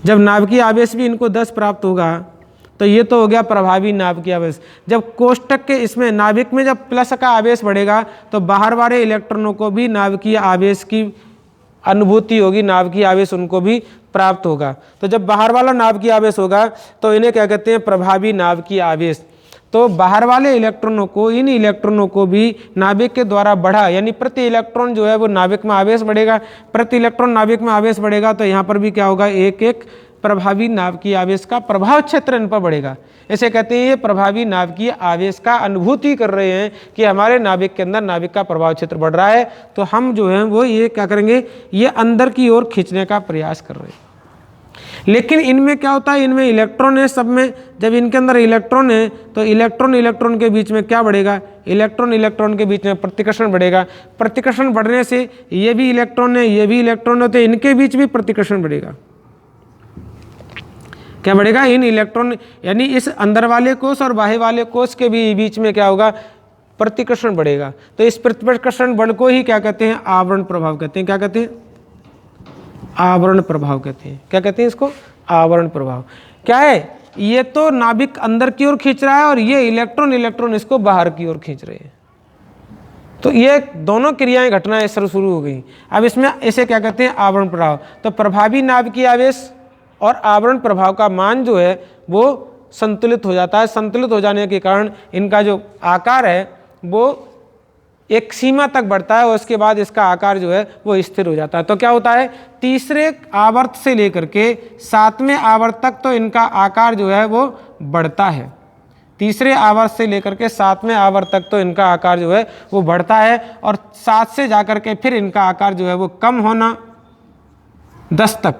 जब नाभिकीय आवेश भी इनको 10 प्राप्त होगा तो ये तो हो गया प्रभावी नाभिकीय आवेश। जब कोष्टक के इसमें नाभिक में जब प्लस का आवेश बढ़ेगा तो बाहर वाले इलेक्ट्रॉनों को भी नाभिकीय आवेश की अनुभूति होगी, नाभिकीय आवेश उनको भी प्राप्त होगा। तो जब बाहर वाला नाभिकीय आवेश होगा तो इन्हें क्या कहते हैं, प्रभावी नाभिकीय आवेश। तो बाहर वाले इलेक्ट्रॉनों को, इन इलेक्ट्रॉनों को भी नाभिक के द्वारा बढ़ा, यानी प्रति इलेक्ट्रॉन जो है वो नाभिक में आवेश बढ़ेगा, प्रति इलेक्ट्रॉन नाभिक में आवेश बढ़ेगा तो यहाँ पर भी क्या होगा, एक एक प्रभावी नाभिकीय आवेश का प्रभाव क्षेत्र इन पर बढ़ेगा। इसे कहते हैं ये प्रभावी नाभिकीय आवेश का अनुभूति कर रहे हैं कि हमारे नाभिक के अंदर नाभिक का प्रभाव क्षेत्र बढ़ रहा है, तो हम जो है वो ये क्या करेंगे, ये अंदर की ओर खींचने का प्रयास कर रहे हैं। लेकिन इनमें क्या होता है, इनमें इलेक्ट्रॉन है, सब में जब इनके अंदर इलेक्ट्रॉन है तो इलेक्ट्रॉन इलेक्ट्रॉन के बीच में क्या बढ़ेगा, इलेक्ट्रॉन इलेक्ट्रॉन के बीच में प्रतिकर्षण बढ़ेगा। प्रतिकर्षण बढ़ने से ये भी इलेक्ट्रॉन है, ये भी इलेक्ट्रॉन है, तो इनके बीच भी प्रतिकर्षण बढ़ेगा। क्या बढ़ेगा, इन इलेक्ट्रॉन यानी इस अंदर वाले कोष और बाह्य वाले कोष के भी बीच में क्या होगा, प्रतिकर्षण बढ़ेगा। तो इस प्रतिकर्षण बल को ही क्या कहते हैं, आवरण प्रभाव कहते हैं। क्या कहते हैं, आवरण प्रभाव कहते हैं। क्या कहते हैं इसको, आवरण प्रभाव। क्या है, ये तो नाभिक अंदर की ओर खींच रहा है और ये इलेक्ट्रॉन इलेक्ट्रॉन इसको बाहर की ओर खींच रहे हैं। तो ये दोनों क्रियाएं घटनाएं शुरू हो गई। अब इसमें इसे क्या कहते हैं, आवरण प्रभाव। तो प्रभावी नाभिकीय आवेश और आवरण प्रभाव का मान जो है वो संतुलित हो जाता है। संतुलित हो जाने के कारण इनका जो आकार है वो एक सीमा तक बढ़ता है और उसके बाद इसका आकार जो है वो स्थिर हो जाता है। तो क्या होता है, तीसरे आवर्त से लेकर के 7वें आवर्त तक तो इनका आकार जो है वो बढ़ता है। तीसरे आवर्त से लेकर के 7वें आवर्त तक तो इनका आकार जो है वो बढ़ता है और 7 से जाकर के फिर इनका आकार जो है वो कम होना, 10 तक,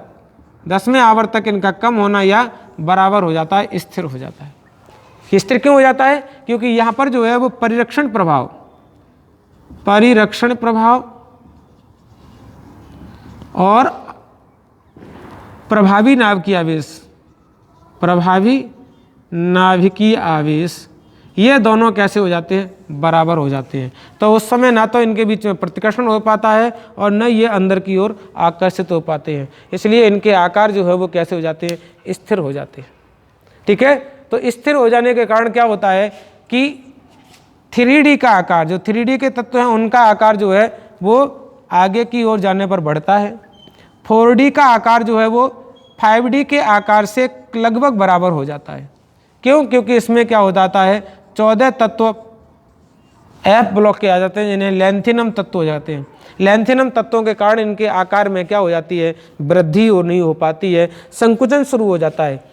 10वें आवर्त तक इनका कम होना या बराबर हो जाता है, स्थिर हो जाता है। स्थिर क्यों हो जाता है, क्योंकि यहाँ पर जो है वो परिरक्षण प्रभाव और प्रभावी नाभिकीय आवेश, प्रभावी नाभिकीय आवेश, ये दोनों कैसे हो जाते हैं, बराबर हो जाते हैं। तो उस समय ना तो इनके बीच में प्रतिकर्षण हो पाता है और न ये अंदर की ओर आकर्षित हो पाते हैं। इसलिए इनके आकार जो है वो कैसे हो जाते हैं, स्थिर हो जाते हैं। ठीक है, तो स्थिर हो जाने के कारण क्या होता है कि 3D का आकार, जो 3D के तत्व हैं उनका आकार जो है वो आगे की ओर जाने पर बढ़ता है। 4D का आकार जो है वो 5D के आकार से लगभग बराबर हो जाता है। क्यों, क्योंकि इसमें क्या हो जाता है, 14 तत्व F ब्लॉक के आ जाते हैं जिन्हें लैंथिनम तत्व हो जाते हैं। लैंथिनम तत्वों के कारण इनके आकार में क्या हो जाती है, वृद्धि नहीं हो पाती है, संकुचन शुरू हो जाता है।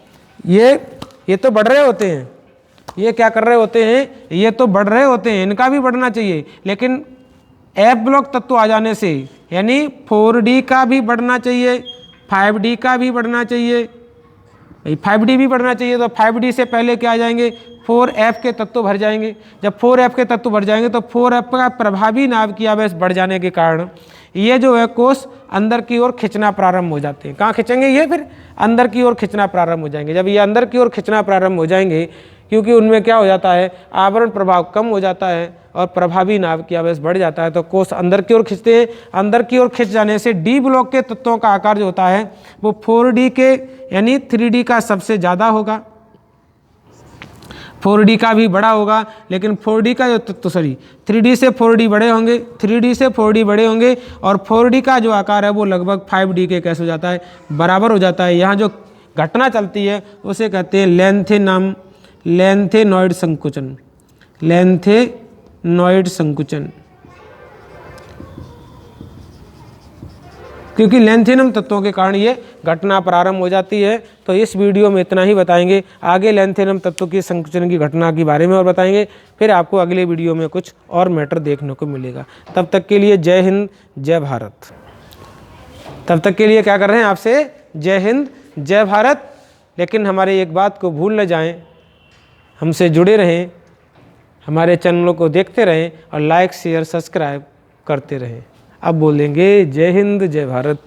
ये तो बढ़ रहे होते हैं, ये क्या कर रहे होते हैं, ये तो बढ़ रहे होते हैं, इनका भी बढ़ना चाहिए, लेकिन F ब्लॉक तत्व आ जाने से यानी 4D का भी बढ़ना चाहिए, 5D का भी बढ़ना चाहिए, 5D भी बढ़ना चाहिए। तो 5D से पहले क्या आ जाएंगे, 4F के तत्व भर जाएंगे। जब 4F के तत्व भर जाएंगे तो 4F का प्रभावी नाभिकीय आवेश बढ़ जाने के कारण ये जो है कोष अंदर की ओर खिंचना प्रारंभ हो जाते हैं। कहाँ खिंचेंगे, ये फिर अंदर की ओर खिंचना प्रारंभ हो जाएंगे। जब ये अंदर की ओर खिंचना प्रारंभ हो जाएंगे, क्योंकि उनमें क्या हो जाता है, आवरण प्रभाव कम हो जाता है और प्रभावी नाभिकीय आवेश बढ़ जाता है, तो कोष अंदर की ओर खिंचते हैं। अंदर की ओर खिंच जाने से D ब्लॉक के तत्वों का आकार जो होता है वो 4D के यानी 3D का सबसे ज़्यादा होगा, 4D का भी बड़ा होगा, लेकिन 4D का जो तत्व 3D से 4D बड़े होंगे, 3D से 4D बड़े होंगे और 4D का जो आकार है वो लगभग 5D के कैसे हो जाता है, बराबर हो जाता है। यहाँ जो घटना चलती है उसे कहते हैं लैंथेनॉइड संकुचन, लैंथेनॉइड संकुचन। क्योंकि लैंथिनम तत्वों के कारण ये घटना प्रारंभ हो जाती है। तो इस वीडियो में इतना ही बताएंगे, आगे लैंथिनम तत्व की संकुचन की घटना के बारे में और बताएंगे, फिर आपको अगले वीडियो में कुछ और मैटर देखने को मिलेगा। तब तक के लिए जय हिंद जय भारत। तब तक के लिए क्या कर रहे हैं आपसे, जय हिंद जय भारत। लेकिन हमारे एक बात को भूल न जाएं, हमसे जुड़े रहें, हमारे चैनलों को देखते रहें और लाइक शेयर सब्सक्राइब करते रहें। अब बोलेंगे जय हिंद जय भारत।